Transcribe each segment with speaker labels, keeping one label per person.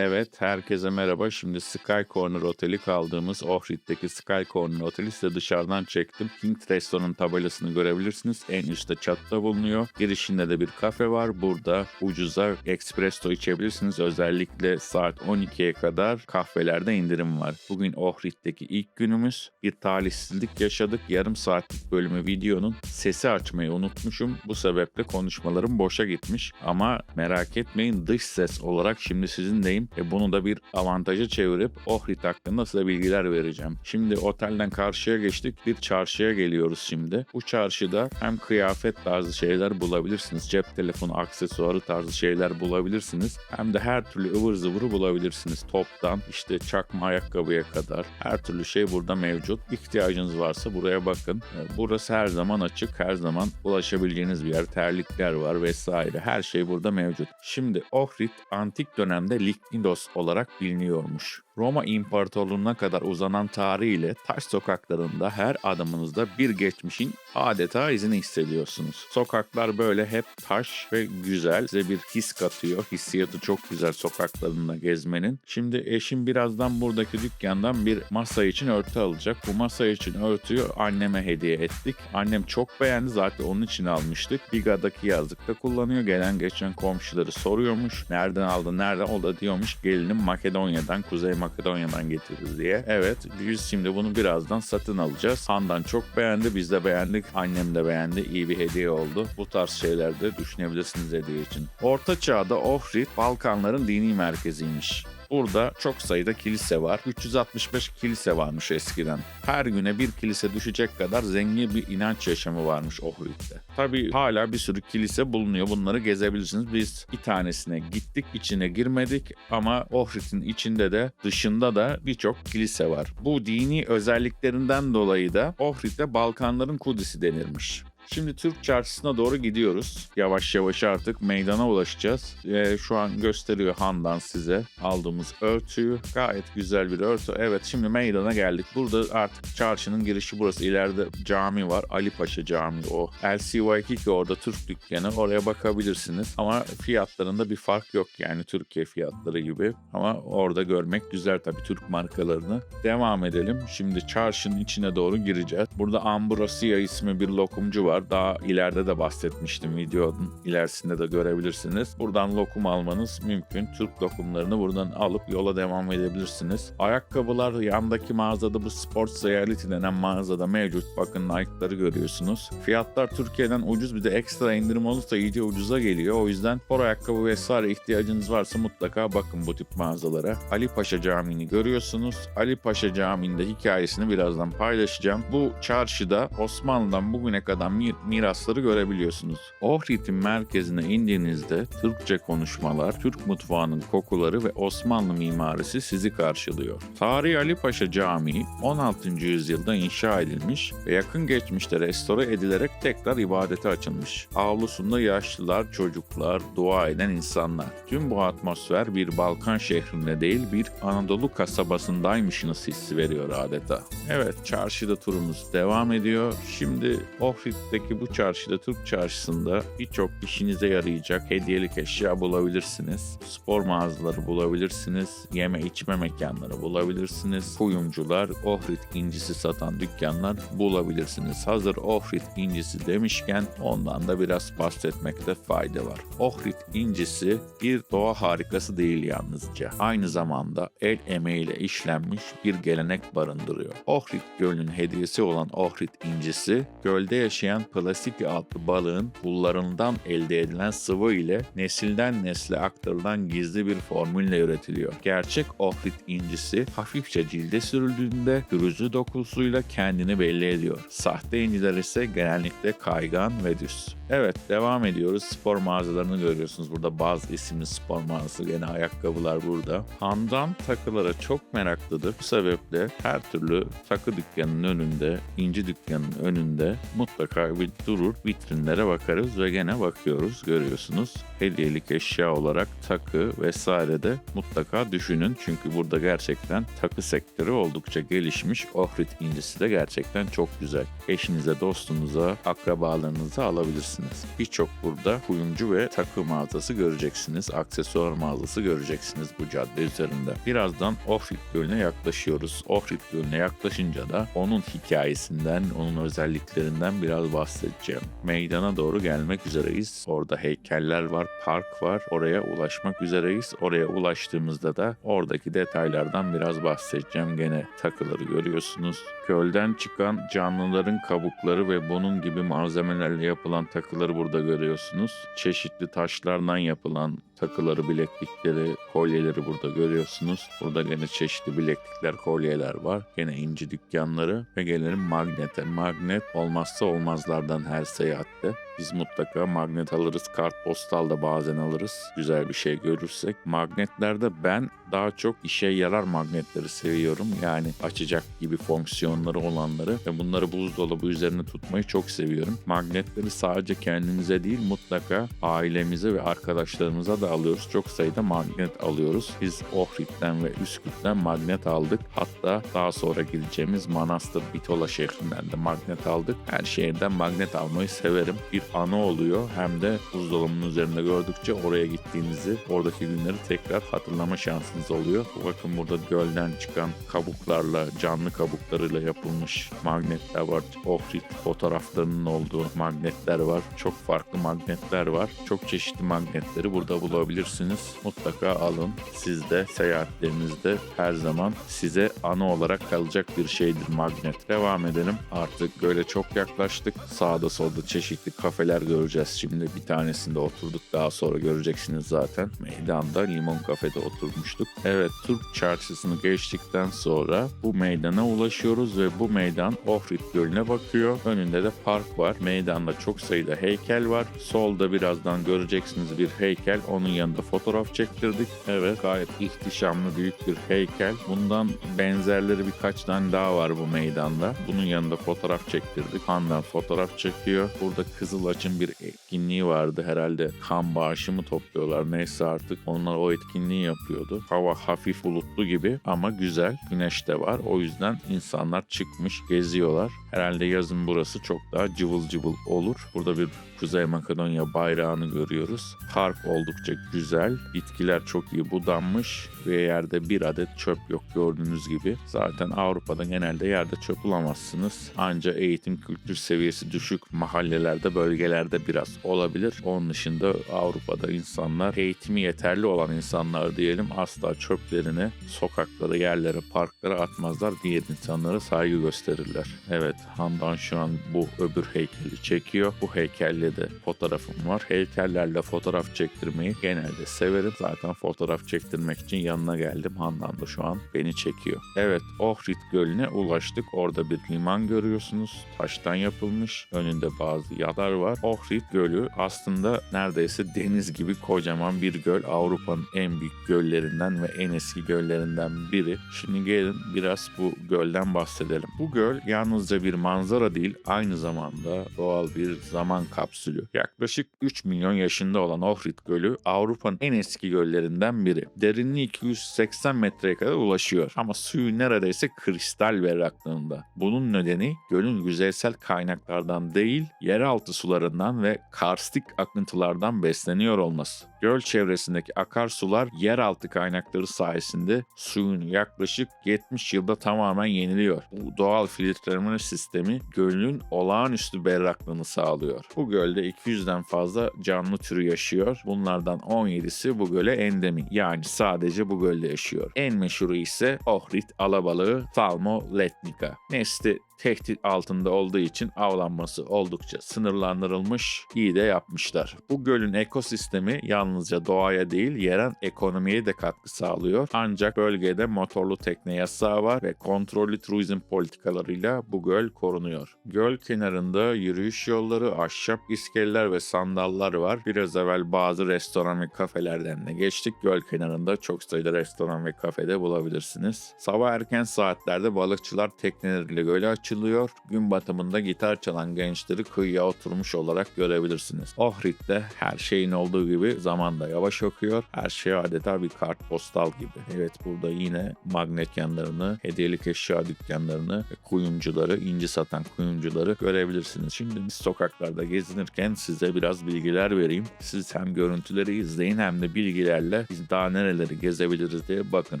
Speaker 1: Evet, herkese merhaba. Şimdi Sky Corner Oteli kaldığımız Ohrid'deki Sky Corner Oteli size dışarıdan çektim. King Restoran tabelasını görebilirsiniz. En üstte çatıda bulunuyor. Girişinde de bir kafe var. Burada ucuza espresso içebilirsiniz. Özellikle saat 12'ye kadar kahvelerde indirim var. Bugün Ohrid'deki ilk günümüz. Bir talihsizlik yaşadık. Yarım saatlik bölümü videonun sesi açmayı unutmuşum. Bu sebeple konuşmalarım boşa gitmiş. Ama merak etmeyin, dış ses olarak şimdi sizinleyim. Bunu da bir avantaja çevirip Ohrid hakkında size bilgiler vereceğim. Şimdi otelden karşıya geçtik. Bir çarşıya geliyoruz şimdi. Bu çarşıda hem kıyafet tarzı şeyler bulabilirsiniz. Cep telefonu aksesuarı tarzı şeyler bulabilirsiniz. Hem de her türlü ıvır zıvırı bulabilirsiniz. Toptan işte çakma ayakkabıya kadar her türlü şey burada mevcut. İhtiyacınız varsa buraya bakın. Burası her zaman açık. Her zaman ulaşabileceğiniz bir yer. Terlikler var vesaire. Her şey burada mevcut. Şimdi Ohrid antik dönemde Liknidos olarak biliniyormuş. Roma İmparatorluğu'na kadar uzanan tarihiyle taş sokaklarında her adımınızda bir geçmişin adeta izini hissediyorsunuz. Sokaklar böyle hep taş ve güzel. Size bir his katıyor. Hissiyatı çok güzel sokaklarında gezmenin. Şimdi eşim birazdan buradaki dükkandan bir masa için örtü alacak. Bu masa için örtüyü anneme hediye ettik. Annem çok beğendi, zaten onun için almıştık. Biga'daki yazlıkta kullanıyor. Gelen geçen komşuları soruyormuş. Nereden aldın, nereden? O da diyormuş gelinim Makedonya'dan, Kuzey Makedonya'dan getirdi diye. Evet, biz şimdi bunu birazdan satın alacağız. Handan çok beğendi, biz de beğendik. Annem de beğendi. İyi bir hediye oldu. Bu tarz şeyler de düşünebilirsiniz hediye için. Orta Çağ'da Ohrid, Balkanların dini merkeziymiş. Burada çok sayıda kilise var. 365 kilise varmış eskiden. Her güne bir kilise düşecek kadar zengin bir inanç yaşamı varmış Ohrid'de. Tabii hala bir sürü kilise bulunuyor. Bunları gezebilirsiniz. Biz bir tanesine gittik, içine girmedik ama Ohrid'in içinde de dışında da birçok kilise var. Bu dini özelliklerinden dolayı da Ohrid'de Balkanların Kudüs'ü denirmiş. Şimdi Türk Çarşısı'na doğru gidiyoruz. Yavaş yavaş artık meydana ulaşacağız. Şu an gösteriyor Handan size aldığımız örtüyü. Gayet güzel bir örtü. Evet, şimdi meydana geldik. Burada artık çarşının girişi burası. İleride cami var. Ali Paşa Camii o. LCY2 orada Türk dükkanı. Oraya bakabilirsiniz. Ama fiyatlarında bir fark yok yani Türkiye fiyatları gibi. Ama orada görmek güzel tabii Türk markalarını. Devam edelim. Şimdi çarşının içine doğru gireceğiz. Burada Ambrosia ismi bir lokumcu var. Daha ileride de bahsetmiştim, videonun ilerisinde de görebilirsiniz. Buradan lokum almanız mümkün. Türk lokumlarını buradan alıp yola devam edebilirsiniz. Ayakkabılar yandaki mağazada, bu Sports Reality denen mağazada mevcut. Bakın Nike'ları görüyorsunuz. Fiyatlar Türkiye'den ucuz, bir de ekstra indirim olursa iyice ucuza geliyor. O yüzden spor ayakkabı vesaire ihtiyacınız varsa mutlaka bakın bu tip mağazalara. Ali Paşa Camii'ni görüyorsunuz. Ali Paşa Camii'nde hikayesini birazdan paylaşacağım. Bu çarşıda Osmanlı'dan bugüne kadar mirasları görebiliyorsunuz. Ohrid'in merkezine indiğinizde Türkçe konuşmalar, Türk mutfağının kokuları ve Osmanlı mimarisi sizi karşılıyor. Tarihi Ali Paşa Camii 16. yüzyılda inşa edilmiş ve yakın geçmişte restore edilerek tekrar ibadete açılmış. Avlusunda yaşlılar, çocuklar, dua eden insanlar. Tüm bu atmosfer bir Balkan şehrinde değil, bir Anadolu kasabasındaymışsınız hissi veriyor adeta. Evet, çarşıda turumuz devam ediyor. Şimdi Ohrid'deki bu çarşıda, Türk çarşısında birçok işinize yarayacak hediyelik eşya bulabilirsiniz. Spor mağazaları bulabilirsiniz. Yeme içme mekanları bulabilirsiniz. Kuyumcular, Ohrid incisi satan dükkanlar bulabilirsiniz. Hazır Ohrid incisi demişken ondan da biraz bahsetmekte fayda var. Ohrid incisi bir doğa harikası değil yalnızca. Aynı zamanda el emeğiyle işlenmiş bir gelenek barındırıyor. Ohrid Gölü'nün hediyesi olan Ohrid incisi, gölde yaşayan plasiki adlı balığın pullarından elde edilen sıvı ile nesilden nesle aktarılan gizli bir formülle üretiliyor. Gerçek Ohrid incisi hafifçe cilde sürüldüğünde pürüzlü dokusuyla kendini belli ediyor. Sahte inciler ise genellikle kaygan ve düz. Evet, devam ediyoruz. Spor mağazalarını görüyorsunuz. Burada Baz isimli spor mağazası. Gene ayakkabılar burada. Handan takılara çok meraklıdır. Bu sebeple her türlü takı dükkanının önünde, inci dükkanının önünde mutlaka Mutlaka bir durur, vitrinlere bakarız ve gene bakıyoruz, görüyorsunuz. Hediyelik eşya olarak takı vesaire de mutlaka düşünün. Çünkü burada gerçekten takı sektörü oldukça gelişmiş. Ohrid incisi de gerçekten çok güzel. Eşinize, dostunuza, akrabalarınıza alabilirsiniz. Birçok burada kuyumcu ve takı mağazası göreceksiniz. Aksesuar mağazası göreceksiniz bu cadde üzerinde. Birazdan Ohrid Gölü'ne yaklaşıyoruz. Ohrid Gölü'ne yaklaşınca da onun hikayesinden, onun özelliklerinden biraz bahsedeceğim. Meydana doğru gelmek üzereyiz. Orada heykeller var, park var. Oraya ulaşmak üzereyiz. Oraya ulaştığımızda da oradaki detaylardan biraz bahsedeceğim. Gene takıları görüyorsunuz. Gölden çıkan canlıların kabukları ve bunun gibi malzemelerle yapılan takıları burada görüyorsunuz. Çeşitli taşlardan yapılan takıları, bileklikleri, kolyeleri burada görüyorsunuz. Burada gene çeşitli bileklikler, kolyeler var. Gene inci dükkanları ve gelelim magnete. Magnet olmazsa olmazlardan her seyahatte. Biz mutlaka magnet alırız. Kartpostal da bazen alırız. Güzel bir şey görürsek. Magnetlerde ben daha çok işe yarar magnetleri seviyorum. Yani açacak gibi fonksiyonları olanları ve bunları buzdolabı üzerine tutmayı çok seviyorum. Magnetleri sadece kendimize değil mutlaka ailemize ve arkadaşlarımıza da alıyoruz. Çok sayıda magnet alıyoruz. Biz Ohrid'den ve Üsküp'ten magnet aldık. Hatta daha sonra gideceğimiz Manastır Bitola şehrinden de magnet aldık. Her şehirden magnet almayı severim. Bir anı oluyor. Hem de buzdolabının üzerinde gördükçe oraya gittiğinizi, oradaki günleri tekrar hatırlama şansınız oluyor. Bakın burada gölden çıkan kabuklarla, canlı kabuklarıyla yapılmış magnetler var. Ohrid fotoğraflarının olduğu magnetler var. Çok farklı magnetler var. Çok çeşitli magnetleri burada bulabilirsiniz. Mutlaka alın. Siz de seyahatlerinizde her zaman size anı olarak kalacak bir şeydir magnet. Devam edelim. Artık göle çok yaklaştık. Sağda solda çeşitli kafeler göreceğiz. Şimdi bir tanesinde oturduk. Daha sonra göreceksiniz zaten. Meydanda Limon Kafe'de oturmuştuk. Evet, Türk Çarşısı'nı geçtikten sonra bu meydana ulaşıyoruz ve bu meydan Ohrid Gölü'ne bakıyor. Önünde de park var. Meydanda çok sayıda heykel var. Solda birazdan göreceksiniz bir heykel. Onun yanında fotoğraf çektirdik. Evet, gayet ihtişamlı büyük bir heykel. Bundan benzerleri birkaç tane daha var bu meydanda. Bunun yanında fotoğraf çektirdik. Handan fotoğraf çekiyor. Burada Kızılaç'ın bir etkinliği vardı. Herhalde kan bağışı mı topluyorlar neyse artık. Onlar o etkinliği yapıyordu. Hava hafif bulutlu gibi ama güzel. Güneş de var. O yüzden insanlar çıkmış, geziyorlar. Herhalde yazın burası çok daha cıvıl cıvıl olur. Burada bir Kuzey Makedonya bayrağını görüyoruz. Park oldukça güzel. Bitkiler çok iyi budanmış ve yerde bir adet çöp yok gördüğünüz gibi. Zaten Avrupa'da genelde yerde çöp bulamazsınız. Ancak eğitim kültür seviyesi düşük mahallelerde, bölgelerde biraz olabilir. Onun dışında Avrupa'da insanlar, eğitimi yeterli olan insanlar diyelim, asla çöplerini sokaklara, yerlere, parklara atmazlar. Diğer insanlara saygı gösterirler. Evet, Handan şu an bu öbür heykeli çekiyor. Bu heykelle de fotoğrafım var. Heykellerle fotoğraf çektirmeyi genelde severim. Zaten fotoğraf çektirmek için yanına geldim. Handan da şu an beni çekiyor. Evet, Ohrid Gölü'ne ulaştık. Orada bir liman görüyorsunuz. Taştan yapılmış. Önünde bazı yatlar var. Ohrid Gölü aslında neredeyse deniz gibi kocaman bir göl. Avrupa'nın en büyük göllerinden ve en eski göllerinden biri. Şimdi gelin biraz bu gölden bahsedelim. Bu göl yalnızca bir manzara değil, aynı zamanda doğal bir zaman kapsülü. Yaklaşık 3 milyon yaşında olan Ohrid Gölü Avrupa'nın en eski göllerinden biri. Derinliği 280 metreye kadar ulaşıyor ama suyu neredeyse kristal berraklığında. Bunun nedeni gölün yüzeysel kaynaklardan değil, yeraltı sularından ve karstik akıntılardan besleniyor olması. Göl çevresindeki akarsular yeraltı kaynakları sayesinde suyun yaklaşık 70 yılda tamamen yeniliyor. Bu doğal filtreleme sistemi gölün olağanüstü berraklığını sağlıyor. Bu gölde 200'den fazla canlı türü yaşıyor. Bunlardan 17'si bu göle endemi, yani sadece bu gölde yaşıyor. En meşhuru ise Ohrid alabalığı Salmo letnica. Nesli tehdit altında olduğu için avlanması oldukça sınırlandırılmış, iyi de yapmışlar. Bu gölün ekosistemi yalnızca doğaya değil, yerel ekonomiye de katkı sağlıyor. Ancak bölgede motorlu tekne yasağı var ve kontrollü turizm politikalarıyla bu göl korunuyor. Göl kenarında yürüyüş yolları, ahşap iskeleler ve sandallar var. Biraz evvel bazı restoran ve kafelerden de geçtik. Göl kenarında çok sayıda restoran ve kafede bulabilirsiniz. Sabah erken saatlerde balıkçılar tekneleriyle göle açıyor açılıyor. Gün batımında gitar çalan gençleri kıyıya oturmuş olarak görebilirsiniz. Ohrid'de her şeyin olduğu gibi zaman da yavaş akıyor. Her şey adeta bir kartpostal gibi. Evet, burada yine magnet yanlarını, hediyelik eşya dükkanlarını ve kuyumcuları, inci satan kuyumcuları görebilirsiniz. Şimdi biz sokaklarda gezinirken size biraz bilgiler vereyim. Siz hem görüntüleri izleyin hem de bilgilerle biz daha nereleri gezebiliriz diye bakın.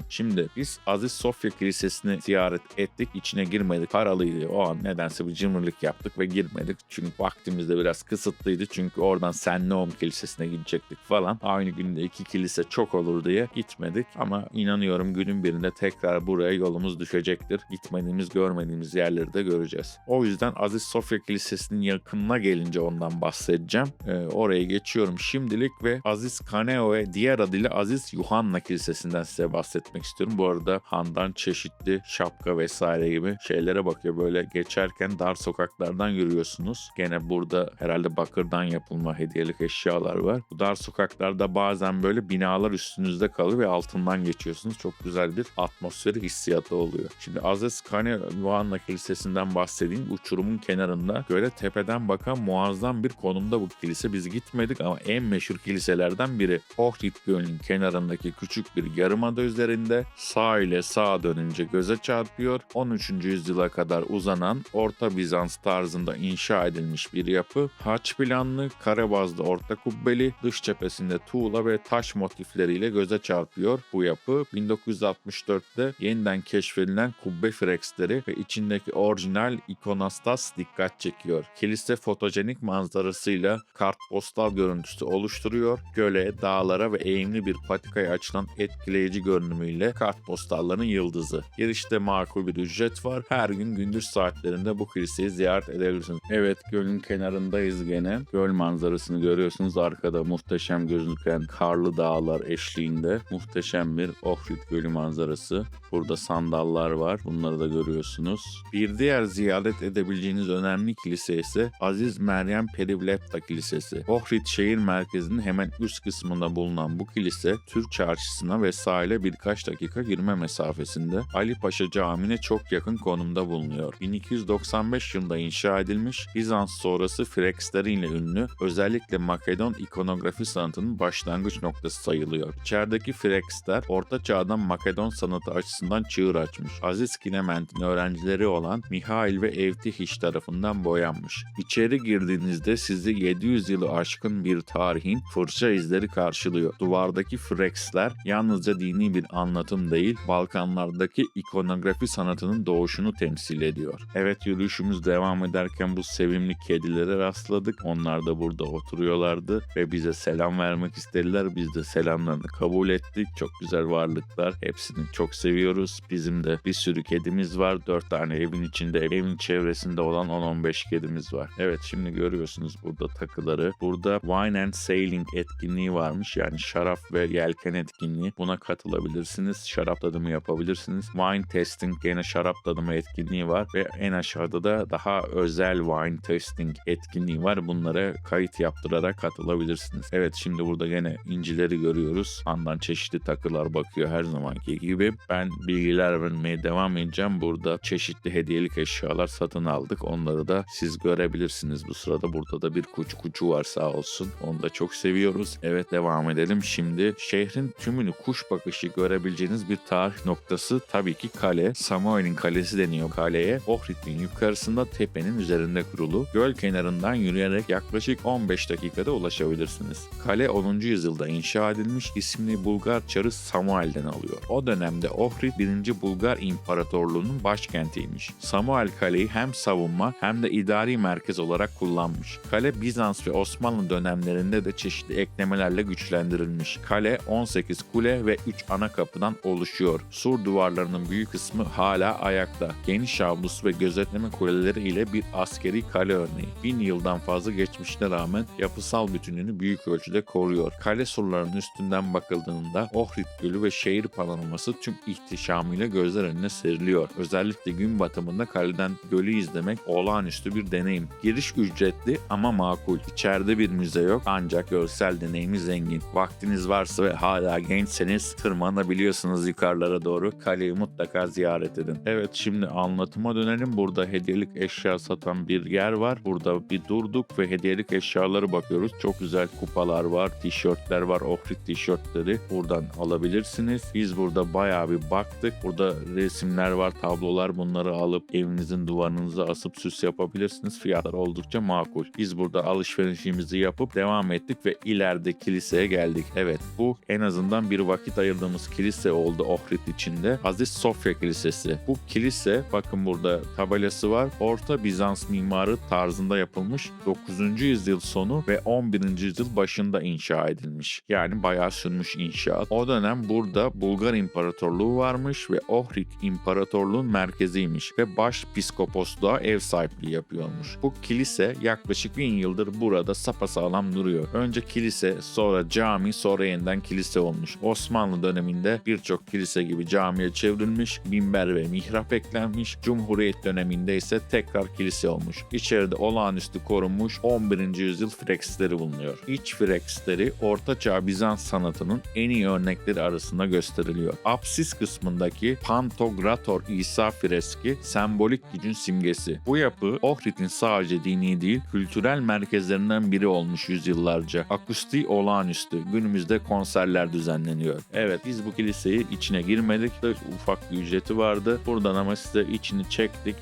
Speaker 1: Şimdi biz Aziz Sofya Kilisesi'ni ziyaret ettik. İçine girmedik. Paralıydı. O an nedense bir cimrilik yaptık ve girmedik. Çünkü vaktimiz de biraz kısıtlıydı. Çünkü oradan Senneum Kilisesi'ne gidecektik falan. Aynı günde 2 kilise çok olur diye gitmedik. Ama inanıyorum günün birinde tekrar buraya yolumuz düşecektir. Gitmediğimiz, görmediğimiz yerleri de göreceğiz. O yüzden Aziz Sofya Kilisesi'nin yakınına gelince ondan bahsedeceğim. Oraya geçiyorum şimdilik ve Aziz Kaneo'ya, diğer adıyla Aziz Yuhanna Kilisesi'nden size bahsetmek istiyorum. Bu arada handan çeşitli şapka vesaire gibi şeylere bakıyor. Böyle geçerken dar sokaklardan yürüyorsunuz. Gene burada herhalde bakırdan yapılma hediyelik eşyalar var. Bu dar sokaklarda bazen böyle binalar üstünüzde kalıyor ve altından geçiyorsunuz. Çok güzel bir atmosferi, hissiyatı oluyor. Şimdi Aziz Kaneo Yuhanna Kilisesi'nden bahsedeyim. Uçurumun kenarında böyle tepeden bakan muazzam bir konumda bu kilise. Biz gitmedik ama en meşhur kiliselerden biri. Ohrid Gölü'nün kenarındaki küçük bir yarımada üzerinde sağ ile sağa dönünce göze çarpıyor. 13. yüzyıla kadar uzanan Orta Bizans tarzında inşa edilmiş bir yapı. Haç planlı, kare bazlı orta kubbeli, dış cephesinde tuğla ve taş motifleriyle göze çarpıyor. Bu yapı 1964'te yeniden keşfedilen kubbe freksleri ve içindeki orijinal ikonastas dikkat çekiyor. Kilise fotojenik manzarasıyla kartpostal görüntüsü oluşturuyor. Göle, dağlara ve eğimli bir patikaya açılan etkileyici görünümüyle kartpostalların yıldızı. Girişte makul bir ücret var. Her gün gündüz saatlerinde bu kiliseyi ziyaret edebilirsiniz. Evet, gölün kenarındayız gene. Göl manzarasını görüyorsunuz. Arkada muhteşem gözüken karlı dağlar eşliğinde muhteşem bir Ohrid Gölü manzarası. Burada sandallar var. Bunları da görüyorsunuz. Bir diğer ziyaret edebileceğiniz önemli kilise ise Aziz Meryem Perivlepta Kilisesi. Ohrid şehir merkezinin hemen üst kısmında bulunan bu kilise Türk Çarşısı'na ve sahile birkaç dakika yürüme mesafesinde. Ali Paşa Camii'ne çok yakın konumda bulunuyor. 1295 yılında inşa edilmiş, Bizans sonrası freksleriyle ünlü, özellikle Makedon ikonografi sanatının başlangıç noktası sayılıyor. İçerideki freksler Orta Çağ'dan Makedon sanatı açısından çığır açmış. Aziz Kinement'in öğrencileri olan Mihail ve Evtihiş tarafından boyanmış. İçeri girdiğinizde sizi 700 yılı aşkın bir tarihin fırça izleri karşılıyor. Duvardaki freksler yalnızca dini bir anlatım değil, Balkanlardaki ikonografi sanatının doğuşunu temsil ediyor. Evet, yürüyüşümüz devam ederken bu sevimli kedilere rastladık. Onlar da burada oturuyorlardı ve bize selam vermek istediler. Biz de selamlarını kabul ettik. Çok güzel varlıklar. Hepsini çok seviyoruz. Bizim de bir sürü kedimiz var. 4 tane evin içinde, evin çevresinde olan 10-15 kedimiz var. Evet, şimdi görüyorsunuz burada takıları. Burada Wine and Sailing etkinliği varmış. Yani şarap ve yelken etkinliği. Buna katılabilirsiniz. Şarap tadımı yapabilirsiniz. Wine Tasting, gene şarap tadımı etkinliği var ve en aşağıda da daha özel Wine Tasting etkinliği var. Bunlara kayıt yaptırarak katılabilirsiniz. Evet, şimdi burada gene incileri görüyoruz. Andan çeşitli takılar bakıyor her zamanki gibi. Ben bilgiler vermeye devam edeceğim. Burada çeşitli hediyelik eşyalar satın aldık. Onları da siz görebilirsiniz. Bu sırada burada da bir kuçu var sağ olsun. Onu da çok seviyoruz. Evet, devam edelim. Şimdi şehrin tümünü kuş bakışı görebileceğiniz bir tarih noktası tabii ki kale. Samuel'in kalesi deniyor kaleye. Ohrid'in yukarısında tepenin üzerinde kurulu. Göl kenarından yürüyerek yaklaşık 15 dakikada ulaşabilirsiniz. Kale 10. yüzyılda inşa edilmiş, ismini Bulgar çarı Samuel'den alıyor. O dönemde Ohrid 1. Bulgar İmparatorluğu'nun başkentiymiş. Samuel kaleyi hem savunma hem de idari merkez olarak kullanmış. Kale Bizans ve Osmanlı dönemlerinde de çeşitli eklemelerle güçlendirilmiş. Kale 18 kule ve 3 ana kapıdan oluşuyor. Sur duvarlarının büyük kısmı hala ayakta. Geniş avlusu ve gözetleme kuleleri ile bir askeri kale örneği. 1000 yıldan fazla geçmişine rağmen yapısal bütünlüğünü büyük ölçüde koruyor. Kale surlarının üstünden bakıldığında Ohrid Gölü ve şehir panoraması tüm ihtişamıyla gözler önüne seriliyor. Özellikle gün batımında kaleden gölü izlemek olağanüstü bir deneyim. Giriş ücretli ama makul. İçeride bir müze yok ancak görsel deneyimi zengin. Vaktiniz varsa ve hala gençseniz tırmanabiliyorsunuz yukarılara doğru. Kaleyi mutlaka ziyaret edin. Evet, şimdi anlatıma dönelim. Burada hediyelik eşya satan bir yer var. Burada bir durduk ve hediyelik eşyaları bakıyoruz. Çok güzel kupalar var, tişörtler var, Ohrid tişörtleri. Buradan alabilirsiniz. Biz burada bayağı bir baktık. Burada resimler var, tablolar. Bunları alıp evinizin duvarınıza asıp süs yapabilirsiniz. Fiyatlar oldukça makul. Biz burada alışverişimizi yapıp devam ettik ve ileride kiliseye geldik. Evet, bu en azından bir vakit ayırdığımız kilise oldu Ohrid içinde. Aziz Sofya Kilisesi. Bu kilise, bakın burada tabelası var. Orta Bizans mimarı tarzında yapılmış. 9. yüzyıl sonu ve 11. yüzyıl başında inşa edilmiş. Yani bayağı sürmüş inşaat. O dönem burada Bulgar İmparatorluğu varmış ve Ohrid İmparatorluğun merkeziymiş ve başpiskoposluğa ev sahipliği yapıyormuş. Bu kilise yaklaşık 1000 yıldır burada sapasağlam duruyor. Önce kilise, sonra cami, sonra yeniden kilise olmuş. Osmanlı döneminde birçok kilise gibi camiye çevrilmiş, minber ve mihrap eklenmiş. Cumhuriyet döneminde ise tekrar kilise olmuş. İçeride olağanüstü korunmuş 11. yüzyıl freksleri bulunuyor. İç freksleri Ortaçağ Bizans sanatının en iyi örnekleri arasında gösteriliyor. Apsis kısmındaki Pantokrator İsa freski sembolik gücün simgesi. Bu yapı Ohrid'in sadece dini değil, kültürel merkezlerinden biri olmuş yüzyıllarca. Akustiği olağanüstü. Günümüzde konserler düzenleniyor. Evet, biz bu kiliseyi içine girmedik de ufak bir ücreti vardı. Buradan ama size içini çektik.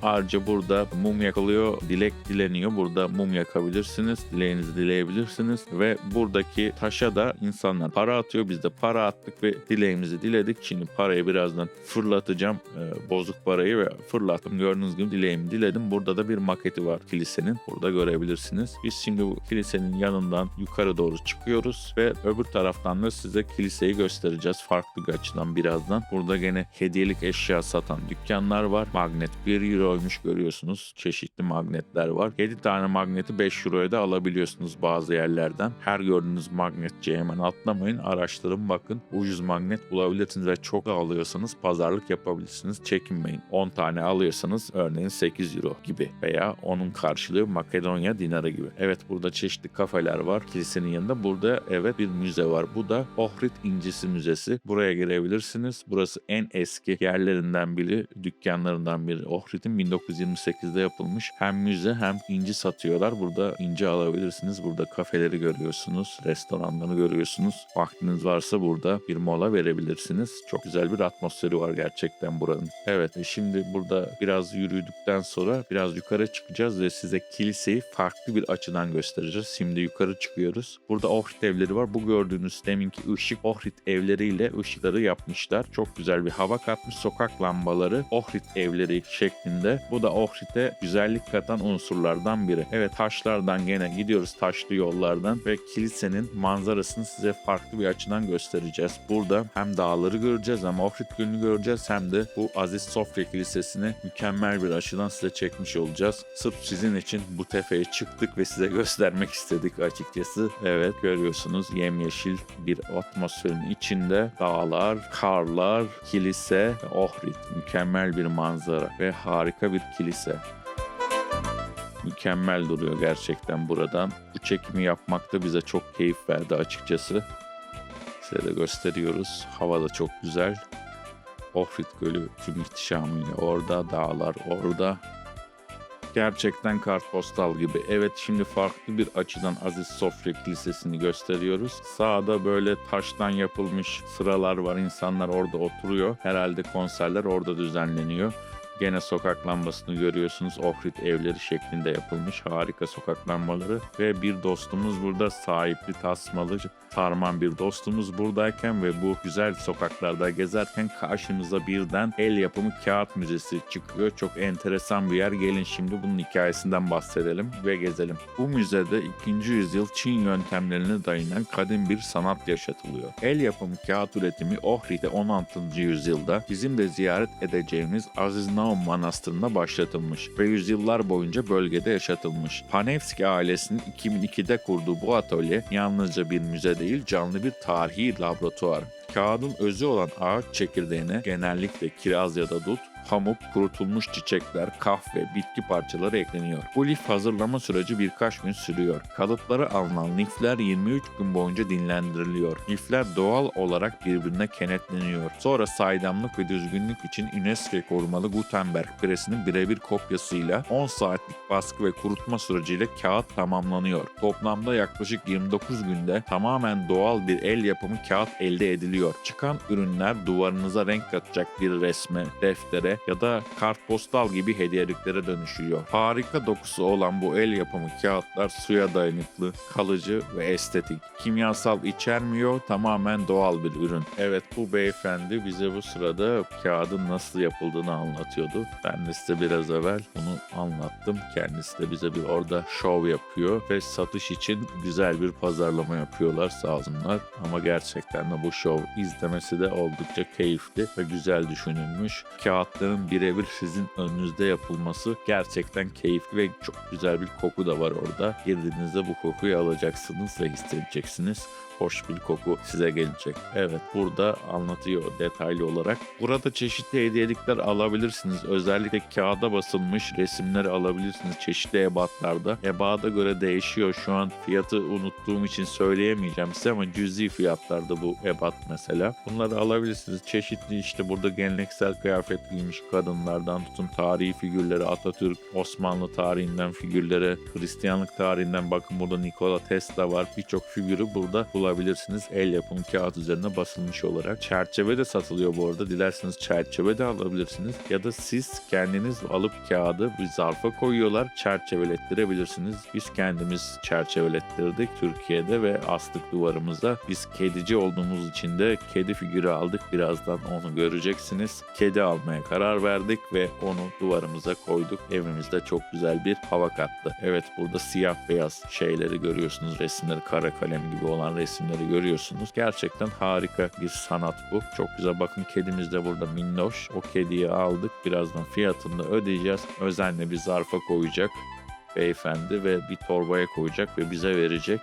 Speaker 1: Ayrıca burada mum yakılıyor, dilek dileniyor. Burada mum yakabilirsiniz, dileğinizi dileyebilirsiniz ve buradaki taşa da insanlar para atıyor. Biz de para attık ve dileğimizi diledik. Şimdi parayı birazdan fırlatacağım, bozuk parayı ve fırlattım. Gördüğünüz gibi dileğimi diledim. Burada da bir maketi var kilisenin. Burada görebilirsiniz. Biz şimdi bu kilisenin yanından yukarı doğru çıkıyoruz ve öbür taraftan da size kiliseyi göstereceğiz farklı bir açıdan birazdan. Burada gene hediyelik eşya satan dükkanlar var. Magnet 1 euro görüyorsunuz. Çeşitli magnetler var. 7 tane magneti 5 euroya da alabiliyorsunuz bazı yerlerden. Her gördüğünüz magnetçiye hemen atlamayın. Araştırın, bakın. Ucuz magnet bulabilirsiniz ve çok alıyorsanız pazarlık yapabilirsiniz. Çekinmeyin. 10 tane alıyorsanız örneğin 8 euro gibi veya onun karşılığı Makedonya dinarı gibi. Evet, burada çeşitli kafeler var. Kilisenin yanında burada evet bir müze var. Bu da Ohrid İncisi Müzesi. Buraya girebilirsiniz. Burası en eski yerlerinden biri, dükkanlarından biri. Ohrid'in 1928'de yapılmış. Hem müze hem inci satıyorlar. Burada inci alabilirsiniz. Burada kafeleri görüyorsunuz. Restoranları görüyorsunuz. Vaktiniz varsa burada bir mola verebilirsiniz. Çok güzel bir atmosferi var gerçekten buranın. Evet, şimdi burada biraz yürüdükten sonra biraz yukarı çıkacağız ve size kiliseyi farklı bir açıdan göstereceğiz. Şimdi yukarı çıkıyoruz. Burada Ohrid evleri var. Bu gördüğünüz deminki ışık Ohrid evleriyle ışıkları yapmışlar. Çok güzel bir hava katmış. Sokak lambaları Ohrid evleri şeklinde. Bu da Ohrid'e güzellik katan unsurlardan biri. Evet, taşlardan gene gidiyoruz, taşlı yollardan ve kilisenin manzarasını size farklı bir açıdan göstereceğiz. Burada hem dağları göreceğiz hem Ohrid Gölü'nü göreceğiz hem de bu Aziz Sofya Kilisesi'ni mükemmel bir açıdan size çekmiş olacağız. Sırf sizin için bu tepeye çıktık ve size göstermek istedik açıkçası. Evet, görüyorsunuz yemyeşil bir atmosferin içinde dağlar, karlar, kilise, Ohrid. Mükemmel bir manzara ve harika bir kilise. Mükemmel duruyor gerçekten buradan. Bu çekimi yapmak da bize çok keyif verdi açıkçası. Size de gösteriyoruz. Hava da çok güzel. Ohrid Gölü tüm ihtişamıyla orada, dağlar orada. Gerçekten kartpostal gibi. Evet, şimdi farklı bir açıdan Aziz Sofya Kilisesi'ni gösteriyoruz. Sağda böyle taştan yapılmış sıralar var. İnsanlar orada oturuyor. Herhalde konserler orada düzenleniyor. Gene sokak lambasını görüyorsunuz. Ohrid evleri şeklinde yapılmış harika sokak lambaları. Ve bir dostumuz burada, sahipli tasmalı Tarman bir dostumuz buradayken ve bu güzel sokaklarda gezerken karşımıza birden el yapımı kağıt müzesi çıkıyor. Çok enteresan bir yer. Gelin şimdi bunun hikayesinden bahsedelim ve gezelim. Bu müzede 2. yüzyıl Çin yöntemlerine dayanan kadim bir sanat yaşatılıyor. El yapımı kağıt üretimi Ohrid'de 16. yüzyılda bizim de ziyaret edeceğimiz Aziz Naum Manastırı'nda başlatılmış ve yüzyıllar boyunca bölgede yaşatılmış. Panevski ailesinin 2002'de kurduğu bu atölye yalnızca bir müze değil, canlı bir tarihi laboratuvar. Kağıdın özü olan ağaç çekirdeğine, genellikle kiraz ya da dut, pamuk, kurutulmuş çiçekler, kahve, bitki parçaları ekleniyor. Bu lif hazırlama süreci birkaç gün sürüyor. Kalıpları alınan lifler 23 gün boyunca dinlendiriliyor. Lifler doğal olarak birbirine kenetleniyor. Sonra saydamlık ve düzgünlük için UNESCO korumalı Gutenberg presinin birebir kopyasıyla 10 saatlik baskı ve kurutma süreciyle kağıt tamamlanıyor. Toplamda yaklaşık 29 günde tamamen doğal bir el yapımı kağıt elde ediliyor. Çıkan ürünler duvarınıza renk katacak bir resme, deftere ya da kartpostal gibi hediyeliklere dönüşüyor. Harika dokusu olan bu el yapımı kağıtlar suya dayanıklı, kalıcı ve estetik. Kimyasal içermiyor, tamamen doğal bir ürün. Evet, bu beyefendi bize bu sırada kağıdın nasıl yapıldığını anlatıyordu. Ben de size biraz evvel bunu anlattım. Kendisi de bize bir orada şov yapıyor ve satış için güzel bir pazarlama yapıyorlar, sağ olsunlar. Ama gerçekten de bu şov izlemesi de oldukça keyifli ve güzel düşünülmüş. Kağıtların birebir sizin önünüzde yapılması gerçekten keyifli ve çok güzel bir koku da var orada. Girdiğinizde bu kokuyu alacaksınız ve hissedeceksiniz. Hoş bir koku size gelecek. Evet, burada anlatıyor detaylı olarak. Burada çeşitli hediyelikler alabilirsiniz. Özellikle kağıda basılmış resimleri alabilirsiniz çeşitli ebatlarda. Ebada göre değişiyor. Şu an fiyatı unuttuğum için söyleyemeyeceğim size ama cüzi fiyatlarda bu ebat mesela. Bunları alabilirsiniz. Çeşitli işte burada geleneksel kıyafet giymiş kadınlardan tutun tarihi figürlere, Atatürk, Osmanlı tarihinden figürlere, Hristiyanlık tarihinden bakın burada Nikola Tesla var. Birçok figürü burada bulabilirsiniz. El yapımı kağıt üzerine basılmış olarak. Çerçeve de satılıyor bu arada. Dilerseniz çerçeve de alabilirsiniz. Ya da siz kendiniz alıp kağıdı bir zarfa koyuyorlar. Çerçevelettirebilirsiniz. Biz kendimiz çerçevelettirdik Türkiye'de ve astık duvarımıza. Biz kedici olduğumuz için de kedi figürü aldık. Birazdan onu göreceksiniz. Kedi almaya karar verdik ve onu duvarımıza koyduk. Evimizde çok güzel bir hava kattı. Evet, burada siyah beyaz şeyleri görüyorsunuz. Resimleri kara kalem gibi olan resimleri görüyorsunuz. Gerçekten harika bir sanat bu. Çok güzel. Bakın kedimiz de burada minnoş. O kediyi aldık. Birazdan fiyatını da ödeyeceğiz. Özenle bir zarfa koyacak beyefendi ve bir torbaya koyacak ve bize verecek.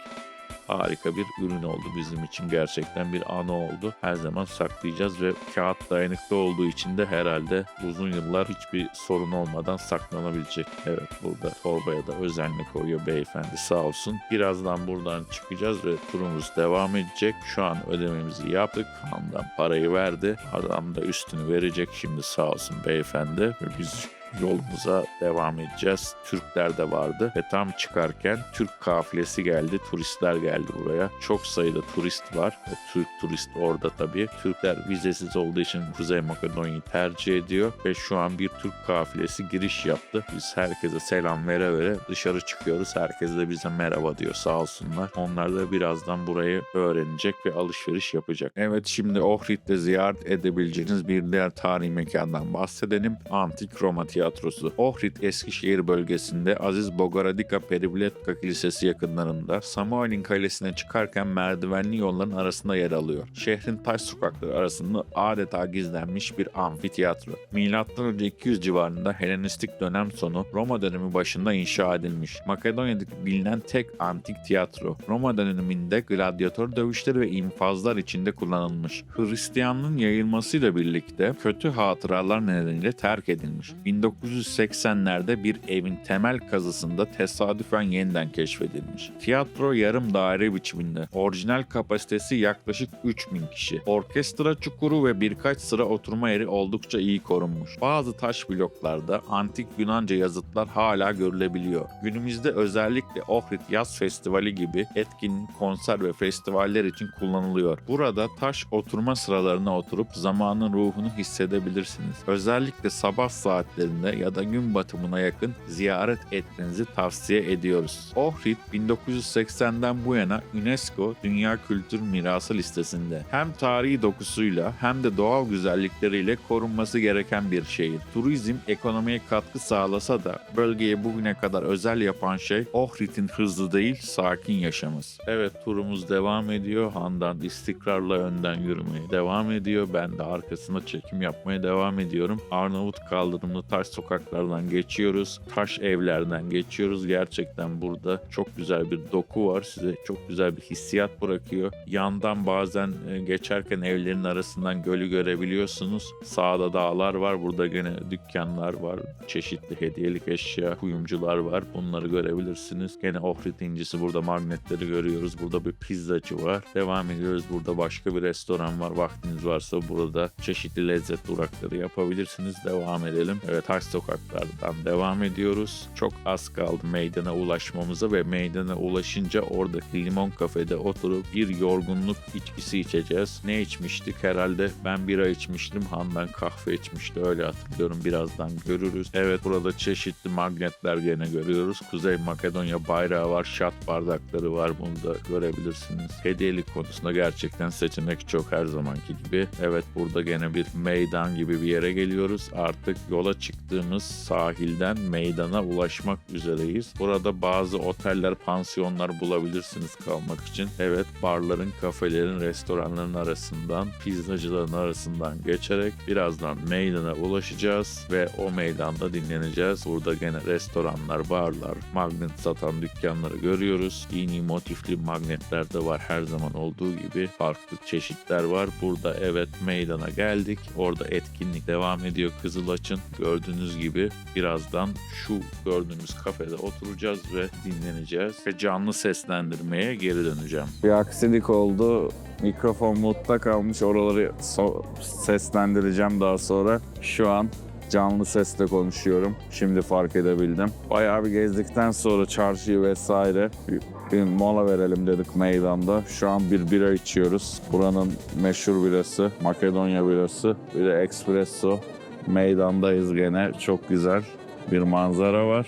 Speaker 1: Harika bir ürün oldu bizim için. Gerçekten bir anı oldu. Her zaman saklayacağız ve kağıt dayanıklı olduğu için de herhalde uzun yıllar hiçbir sorun olmadan saklanabilecek. Evet, burada torbaya da özenle koyuyor beyefendi, sağ olsun. Birazdan buradan çıkacağız ve turumuz devam edecek. Şu an ödememizi yaptık. Handan parayı verdi. Adam da üstünü verecek şimdi, sağ olsun beyefendi. Ve biz yolumuza devam edeceğiz. Türkler de vardı ve tam çıkarken Türk kafilesi geldi. Turistler geldi buraya. Çok sayıda turist var ve Türk turist orada tabii. Türkler vizesiz olduğu için Kuzey Makedonya'yı tercih ediyor ve şu an bir Türk kafilesi giriş yaptı. Biz herkese selam vere vere dışarı çıkıyoruz. Herkes de bize merhaba diyor, sağ olsunlar. Onlar da birazdan burayı öğrenecek ve alışveriş yapacak. Evet, şimdi Ohrid'de ziyaret edebileceğiniz bir diğer tarihi mekandan bahsedelim. Antik Roma Tiyatrosu. Ohrid, Eskişehir bölgesinde Aziz Bogorodika Peribiletka Kilisesi yakınlarında Samuel'in kalesine çıkarken merdivenli yolların arasında yer alıyor. Şehrin taş sokakları arasında adeta gizlenmiş bir amfiteyatro. M.Ö. 200 civarında Helenistik dönem sonu Roma dönemi başında inşa edilmiş. Makedonya'daki bilinen tek antik tiyatro. Roma döneminde gladyatör dövüşleri ve infazlar içinde kullanılmış. Hristiyanlığın yayılmasıyla birlikte kötü hatıralar nedeniyle terk edilmiş. 1980'lerde bir evin temel kazısında tesadüfen yeniden keşfedilmiş. Tiyatro yarım daire biçiminde. Orijinal kapasitesi yaklaşık 3000 kişi. Orkestra çukuru ve birkaç sıra oturma yeri oldukça iyi korunmuş. Bazı taş bloklarda antik Yunanca yazıtlar hala görülebiliyor. Günümüzde özellikle Ohrid Yaz Festivali gibi etkin konser ve festivaller için kullanılıyor. Burada taş oturma sıralarına oturup zamanın ruhunu hissedebilirsiniz. Özellikle sabah saatlerinde ya da gün batımına yakın ziyaret etmenizi tavsiye ediyoruz. Ohrid 1980'den bu yana UNESCO Dünya Kültür Mirası listesinde. Hem tarihi dokusuyla hem de doğal güzellikleriyle korunması gereken bir şehir. Turizm ekonomiye katkı sağlasa da bölgeye bugüne kadar özel yapan şey Ohrid'in hızlı değil sakin yaşaması. Evet, turumuz devam ediyor. Handan istikrarla önden yürümeye devam ediyor. Ben de arkasına çekim yapmaya devam ediyorum. Arnavut kaldırımlı taş sokaklardan geçiyoruz. Taş evlerden geçiyoruz. Gerçekten burada çok güzel bir doku var. Size çok güzel bir hissiyat bırakıyor. Yandan bazen geçerken evlerin arasından gölü görebiliyorsunuz. Sağda dağlar var. Burada gene dükkanlar var. Çeşitli hediyelik eşya, kuyumcular var. Bunları görebilirsiniz. Gene Ohrid incisi, burada magnetleri görüyoruz. Burada bir pizzacı var. Devam ediyoruz. Burada başka bir restoran var. Vaktiniz varsa burada çeşitli lezzet durakları yapabilirsiniz. Devam edelim. Evet, taş sokaklardan devam ediyoruz. Çok az kaldı meydana ulaşmamıza ve meydana ulaşınca oradaki limon kafede oturup bir yorgunluk içkisi içeceğiz. Ne içmiştik? Herhalde ben bira içmiştim. Handan kahve içmişti. Öyle hatırlıyorum. Birazdan görürüz. Evet, burada çeşitli magnetler gene görüyoruz. Kuzey Makedonya bayrağı var. Şat bardakları var. Bunu da görebilirsiniz. Hediyelik konusunda gerçekten seçenek çok, her zamanki gibi. Evet, burada gene bir meydan gibi bir yere geliyoruz. Artık yola çıktığımız sahilden meydana ulaşmak üzereyiz. Burada bazı oteller, pansiyonlar bulabilirsiniz kalmak için. Evet, barların, kafelerin, restoranların arasından, pizzacıların arasından geçerek birazdan meydana ulaşacağız ve o meydanda dinleneceğiz. Burada gene restoranlar, barlar, magnet satan dükkanları görüyoruz. Dini motifli magnetler de var, her zaman olduğu gibi. Farklı çeşitler var. Burada evet, meydana geldik. Orada etkinlik devam ediyor Kızılaç'ın. Gördüğünüz gibi birazdan şu gördüğümüz kafede oturacağız ve dinleneceğiz. Ve canlı seslendirmeye geri döneceğim. Bir aksilik oldu. Mikrofon mutta kalmış. Oraları seslendireceğim daha sonra. Şu an canlı sesle konuşuyorum. Şimdi fark edebildim. Bayağı bir gezdikten sonra çarşıyı vesaire bir mola verelim dedik meydanda. Şu an bir bira içiyoruz. Buranın meşhur birası, Makedonya birası. Bir de espresso. Meydandayız gene. Çok güzel bir manzara var.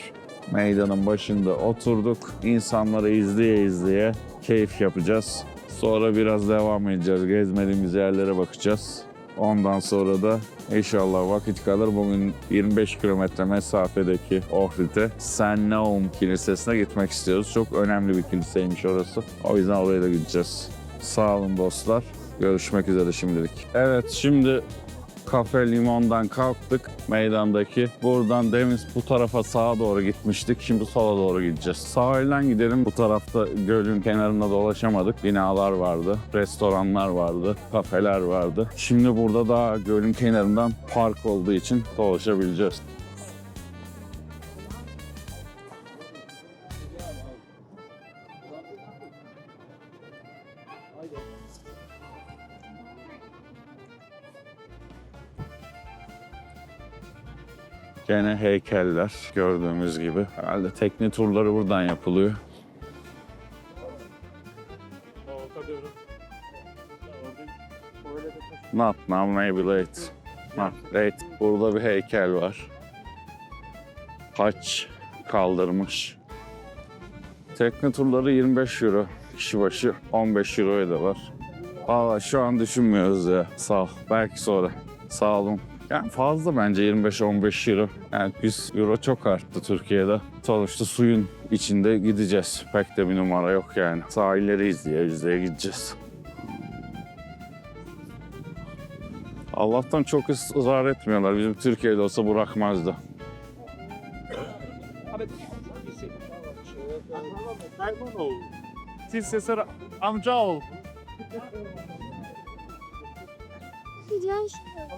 Speaker 1: Meydanın başında oturduk. İnsanları izleye izleye keyif yapacağız. Sonra biraz devam edeceğiz. Gezmediğimiz yerlere bakacağız. Ondan sonra da inşallah vakit kalır. Bugün 25 kilometre mesafedeki Ohrid'e St. Naum Kilisesi'ne gitmek istiyoruz. Çok önemli bir kiliseymiş orası. O yüzden oraya da gideceğiz. Sağ olun dostlar. Görüşmek üzere şimdilik. Evet, şimdi Kafe Limon'dan kalktık meydandaki. Buradan demin bu tarafa sağa doğru gitmiştik. Şimdi sola doğru gideceğiz. Sahilden gidelim. Bu tarafta gölün kenarında dolaşamadık. Binalar vardı, restoranlar vardı, kafeler vardı. Şimdi burada daha gölün kenarından park olduğu için dolaşabileceğiz. Gene heykeller gördüğümüz gibi. Herhalde tekne turları buradan yapılıyor. Not now, maybe late. Not late. Burada bir heykel var. Haç kaldırmış. Tekne turları 25 euro. Kişi başı 15 euroya da var. Valla şu an düşünmüyoruz ya. Sağ ol. Belki sonra. Sağ olun. Yani fazla bence 25-15 euro. Yani 100 euro çok arttı Türkiye'de. Sonuçta suyun içinde gideceğiz. Pek de bir numara yok yani. Sahilleri izleye gideceğiz. Allah'tan çok ısrar etmiyorlar. Bizim Türkiye'de olsa bırakmazdı.
Speaker 2: Siz Seser amcaoğlu.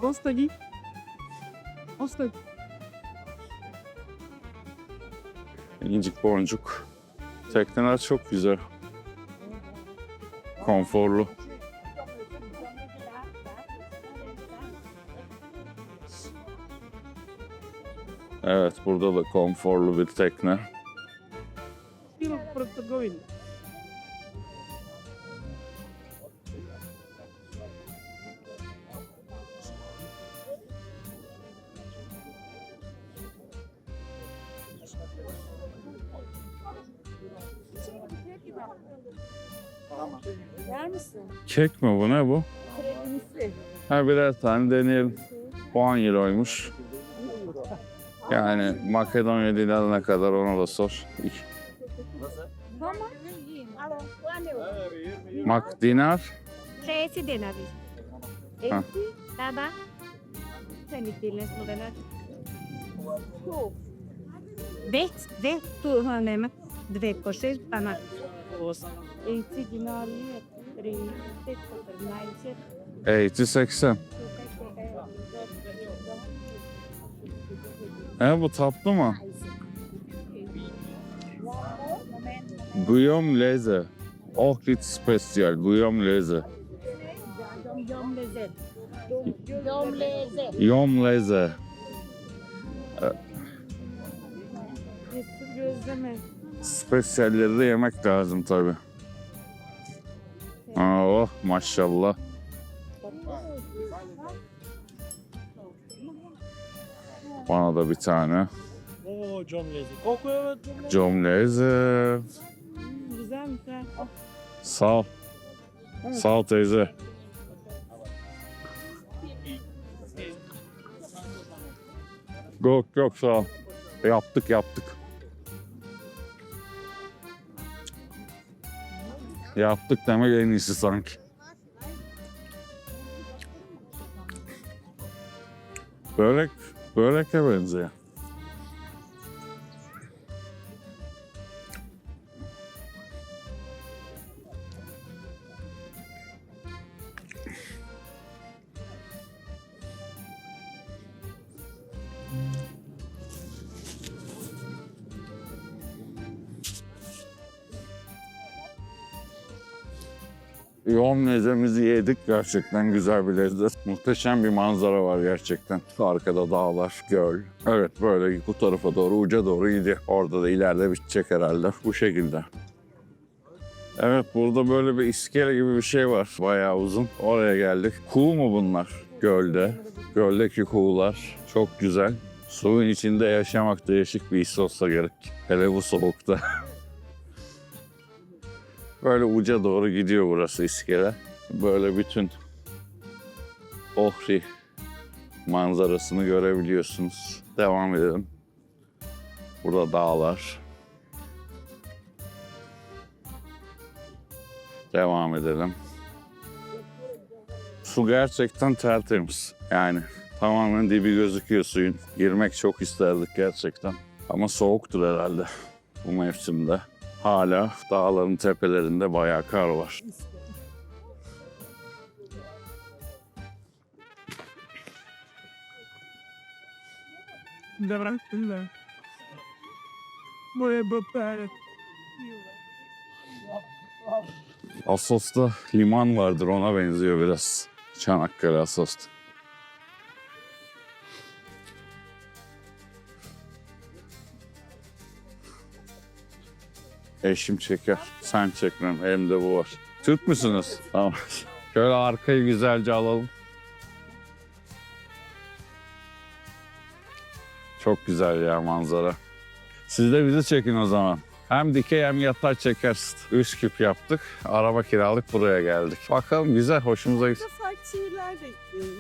Speaker 2: Ostagi. Ostagi.
Speaker 1: İncik boncuk. Tekneler çok güzel. Konforlu. Evet, burada da konforlu bir tekne.
Speaker 3: Yer misin?
Speaker 1: Kek mi bu, ne bu?
Speaker 3: Kremlisi.
Speaker 1: Ha, birer tane deneyelim. 10 euroymuş. Yani Makedonya dinarına kadar, ona da sor.
Speaker 3: Tamam. Alo, alo.
Speaker 1: Mak dinar.
Speaker 3: Tresi denari.
Speaker 1: Ha.
Speaker 3: Eti, dada. Sen istiyorsun buralar. Ve tu hanema dve koše pana. Eğitim dinarlı.
Speaker 1: Eğiti 80. Bu tatlı mı? Guillaume Leze. Ohrid Special. Guillaume Leze. Yom Leze.
Speaker 3: Gözleme.
Speaker 1: Spesiyalleri de yemek lazım tabi. Oh maşallah. Bana da bir tane.
Speaker 2: Oo, Comlezi. Koku evet.
Speaker 1: Comleze.
Speaker 3: Güzelmiş ha.
Speaker 1: Sağ ol. Sağ ol teyze. Yok sağ ol. Yaptık. Yaptık demek en iyisi sanki. Böreke benziyor. Yoğun mezemizi yedik. Gerçekten güzel bir lezzet. Muhteşem bir manzara var gerçekten. Arkada dağlar, göl. Evet böyle bu tarafa doğru, uca doğru gidiyor. Orada da ileride bitecek herhalde. Bu şekilde. Evet burada böyle bir iskele gibi bir şey var. Bayağı uzun. Oraya geldik. Kuğu mu bunlar? Gölde. Göldeki kuğular. Çok güzel. Suyun içinde yaşamak değişik bir his olsa gerek. Hele bu soğukta. Böyle uca doğru gidiyor burası iskele. Böyle bütün Ohri manzarasını görebiliyorsunuz. Devam edelim. Burada dağlar. Devam edelim. Su gerçekten tertemiz. Yani tamamen dibi gözüküyor suyun. Girmek çok isterdik gerçekten. Ama soğuktur herhalde bu mevsimde. Hala dağların tepelerinde bayağı kar var.
Speaker 2: Dobra, tyle. Moje böper.
Speaker 1: Assos'ta liman vardır, ona benziyor biraz. Çanakkale Assos'ta. Eşim çeker. Sen çekmem. Elimde bu var. Türk müsünüz? Tamam. Şöyle arkayı güzelce alalım. Çok güzel ya manzara. Siz de bizi çekin o zaman. Hem dikey hem yatay çekeriz. Üsküp yaptık. Araba kiralık buraya geldik. Bakalım güzel, hoşumuza gitti.
Speaker 4: Farklı şehirler de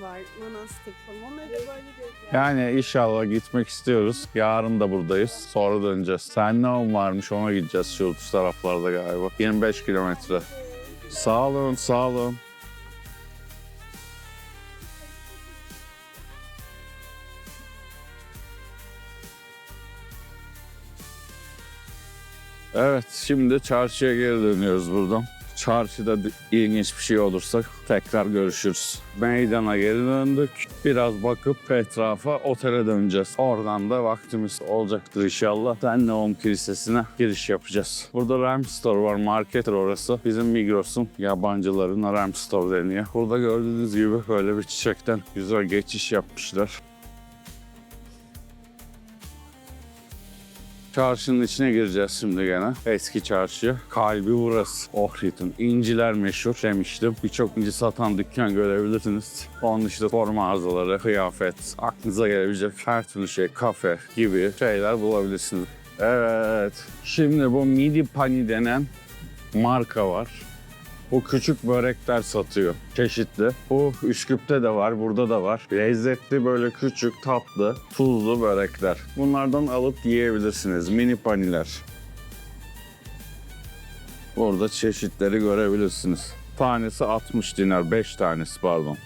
Speaker 4: var, manastır falan. Onları da böyle göreceğiz.
Speaker 1: Yani inşallah gitmek istiyoruz. Yarın da buradayız. Sonra döneceğiz. Senneum varmış, ona gideceğiz şu taraflarda galiba. 25 kilometre. Sağ olun, sağ olun. Evet, şimdi çarşıya geri dönüyoruz buradan. Çarşıda ilginç bir şey olursa tekrar görüşürüz. Meydana geri döndük. Biraz bakıp etrafa otele döneceğiz. Oradan da vaktimiz olacaktır inşallah. Senneum Kilisesi'ne giriş yapacağız. Burada Ram Store var, market orası. Bizim Migros'un, yabancıların Ram Store deniyor. Burada gördüğünüz gibi böyle bir çiçekten güzel geçiş yapmışlar. Çarşının içine gireceğiz şimdi gene. Eski çarşı. Kalbi burası. Ohrid'in. İnciler meşhur demiştim. Birçok inci satan dükkan görebilirsiniz. Onun dışında spor mağazaları, kıyafet, aklınıza gelebilecek her türlü şey, kafe gibi şeyler bulabilirsiniz. Evet. Şimdi bu Midi Pani denen marka var. Bu küçük börekler satıyor. Çeşitli. Bu Üsküp'te de var, burada da var. Lezzetli böyle küçük, tatlı, tuzlu börekler. Bunlardan alıp yiyebilirsiniz. Mini paniler. Burada çeşitleri görebilirsiniz. Tanesi 60 dinar, 5 tanesi pardon.